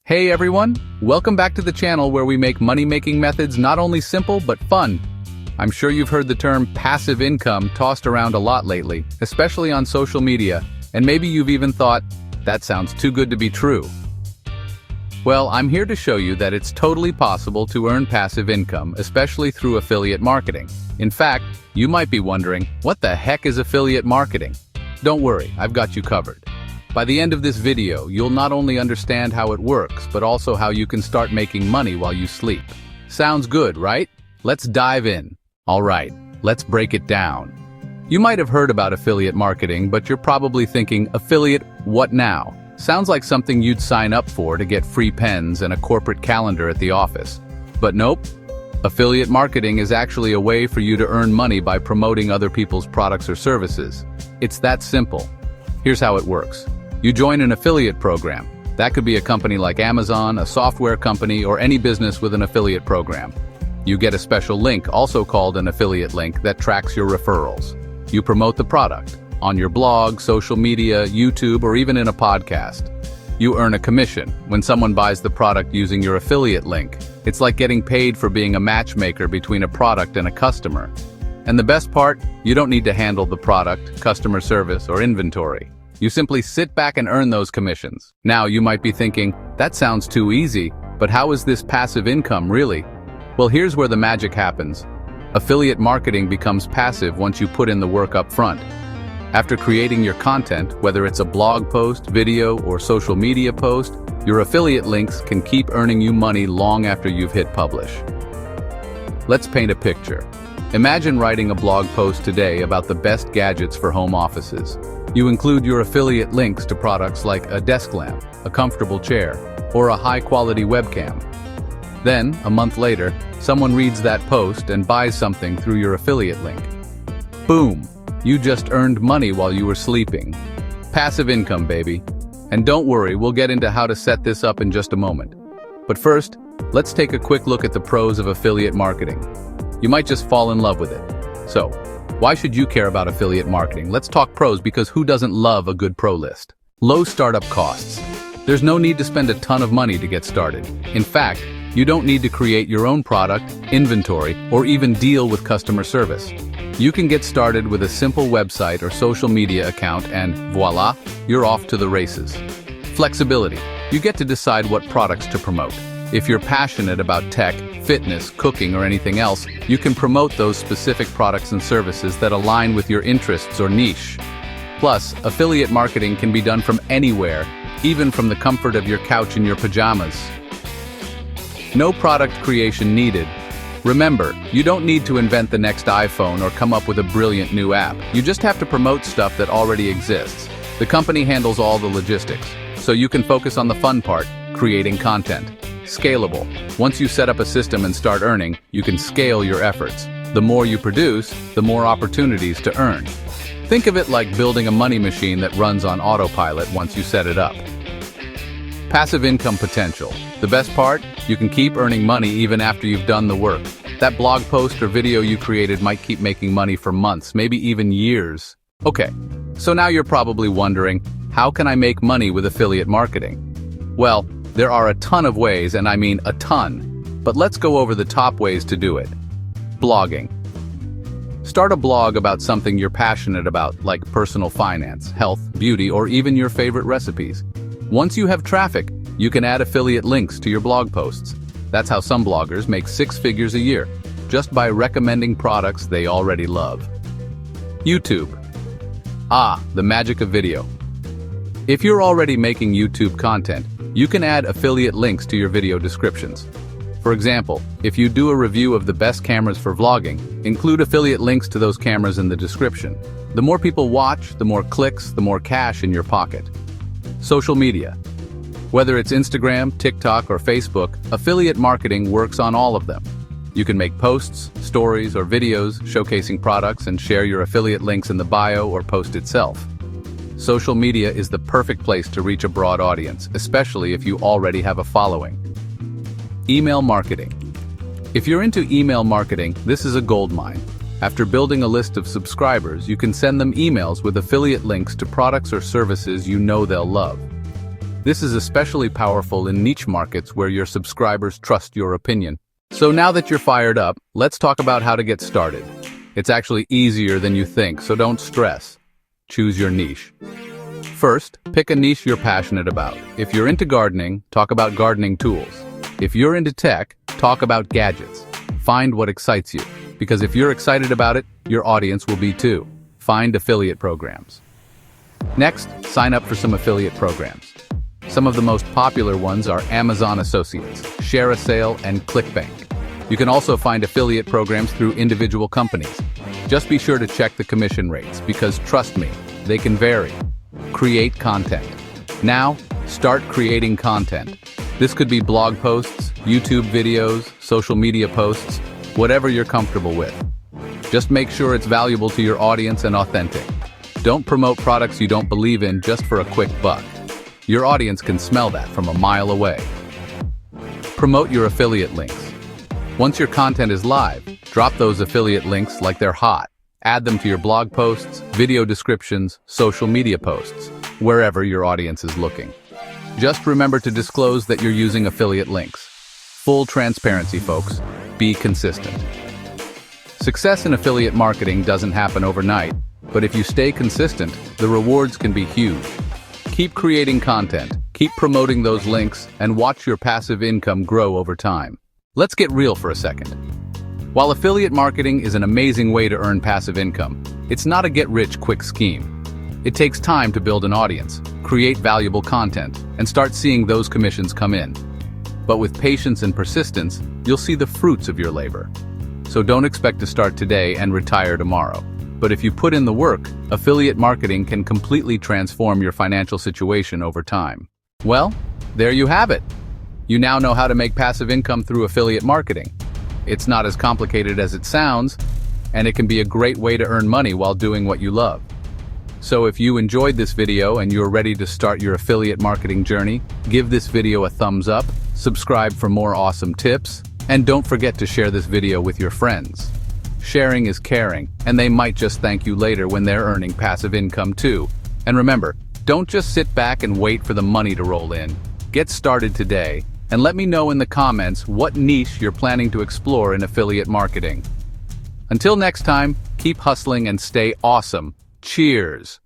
Hey everyone, welcome back to the channel where we make money-making methods not only simple but fun. I'm sure you've heard the term passive income tossed around a lot lately, especially on social media, and maybe you've even thought, that sounds too good to be true. Well, I'm here to show you that it's totally possible to earn passive income, especially through affiliate marketing. In fact, you might be wondering, what the heck is affiliate marketing? Don't worry, I've got you covered. By the end of this video, you'll not only understand how it works, but also how you can start making money while you sleep. Sounds good, right? Let's dive in. All right, let's break it down. You might have heard about affiliate marketing, but you're probably thinking, affiliate, what now? Sounds like something you'd sign up for to get free pens and a corporate calendar at the office. But nope. Affiliate marketing is actually a way for you to earn money by promoting other people's products or services. It's that simple. Here's how it works. You join an affiliate program. That could be a company like Amazon, a software company, or any business with an affiliate program. You get a special link, also called an affiliate link, that tracks your referrals. You promote the product on your blog, social media, YouTube, or even in a podcast. You earn a commission when someone buys the product using your affiliate link. It's like getting paid for being a matchmaker between a product and a customer. And the best part, you don't need to handle the product, customer service, or inventory. You simply sit back and earn those commissions. Now you might be thinking, that sounds too easy, but how is this passive income really? Well, here's where the magic happens. Affiliate marketing becomes passive once you put in the work up front. After creating your content, whether it's a blog post, video, or social media post, your affiliate links can keep earning you money long after you've hit publish. Let's paint a picture. Imagine writing a blog post today about the best gadgets for home offices. You include your affiliate links to products like a desk lamp, a comfortable chair, or a high-quality webcam. Then, a month later, someone reads that post and buys something through your affiliate link. Boom! You just earned money while you were sleeping. Passive income, baby. And don't worry, we'll get into how to set this up in just a moment. But first, let's take a quick look at the pros of affiliate marketing. You might just fall in love with it. So, why should you care about affiliate marketing? Let's talk pros, because who doesn't love a good pro list? Low startup costs. There's no need to spend a ton of money to get started. In fact, you don't need to create your own product, inventory, or even deal with customer service. You can get started with a simple website or social media account and voila, you're off to the races. Flexibility. You get to decide what products to promote. If you're passionate about tech, fitness, cooking, or anything else, you can promote those specific products and services that align with your interests or niche. Plus, affiliate marketing can be done from anywhere, even from the comfort of your couch in your pajamas. No product creation needed. Remember, you don't need to invent the next iPhone or come up with a brilliant new app. You just have to promote stuff that already exists. The company handles all the logistics, so you can focus on the fun part, creating content. Scalable. Once you set up a system and start earning, you can scale your efforts. The more you produce, the more opportunities to earn. Think of it like building a money machine that runs on autopilot once you set it up. Passive income potential. The best part? You can keep earning money even after you've done the work. That blog post or video you created might keep making money for months, maybe even years. Okay, so now you're probably wondering, how can I make money with affiliate marketing? Well, there are a ton of ways, and I mean a ton. But let's go over the top ways to do it. Blogging. Start a blog about something you're passionate about, like personal finance, health, beauty, or even your favorite recipes. Once you have traffic, you can add affiliate links to your blog posts. That's how some bloggers make 6 figures a year, just by recommending products they already love. YouTube. The magic of video. If you're already making YouTube content, you can add affiliate links to your video descriptions. For example, if you do a review of the best cameras for vlogging, include affiliate links to those cameras in the description. The more people watch, the more clicks, the more cash in your pocket. Social media. Whether it's Instagram, TikTok, or Facebook, affiliate marketing works on all of them. You can make posts, stories, or videos showcasing products and share your affiliate links in the bio or post itself. Social media is the perfect place to reach a broad audience, especially if you already have a following. Email marketing. If you're into email marketing, this is a goldmine. After building a list of subscribers, you can send them emails with affiliate links to products or services you know they'll love. This is especially powerful in niche markets where your subscribers trust your opinion. So now that you're fired up, let's talk about how to get started. It's actually easier than you think, so don't stress. Choose your niche. First, pick a niche you're passionate about. If you're into gardening, talk about gardening tools. If you're into tech, talk about gadgets. Find what excites you, because if you're excited about it, your audience will be too. Find affiliate programs. Next, sign up for some affiliate programs. Some of the most popular ones are Amazon Associates, Share a Sale, and ClickBank. You can also find affiliate programs through individual companies. Just be sure to check the commission rates, because trust me, they can vary. Create content. Now, start creating content. This could be blog posts, YouTube videos, social media posts, whatever you're comfortable with. Just make sure it's valuable to your audience and authentic. Don't promote products you don't believe in just for a quick buck. Your audience can smell that from a mile away. Promote your affiliate links. Once your content is live, drop those affiliate links like they're hot. Add them to your blog posts, video descriptions, social media posts, wherever your audience is looking. Just remember to disclose that you're using affiliate links. Full transparency, folks. Be consistent. Success in affiliate marketing doesn't happen overnight, but if you stay consistent, the rewards can be huge. Keep creating content, keep promoting those links, and watch your passive income grow over time. Let's get real for a second. While affiliate marketing is an amazing way to earn passive income, it's not a get-rich-quick scheme. It takes time to build an audience, create valuable content, and start seeing those commissions come in. But with patience and persistence, you'll see the fruits of your labor. So don't expect to start today and retire tomorrow. But if you put in the work, affiliate marketing can completely transform your financial situation over time. Well, there you have it. You now know how to make passive income through affiliate marketing. It's not as complicated as it sounds, and it can be a great way to earn money while doing what you love. So if you enjoyed this video and you're ready to start your affiliate marketing journey, give this video a thumbs up, subscribe for more awesome tips, and don't forget to share this video with your friends. Sharing is caring, and they might just thank you later when they're earning passive income too. And remember, don't just sit back and wait for the money to roll in. Get started today, and let me know in the comments what niche you're planning to explore in affiliate marketing. Until next time, keep hustling and stay awesome. Cheers!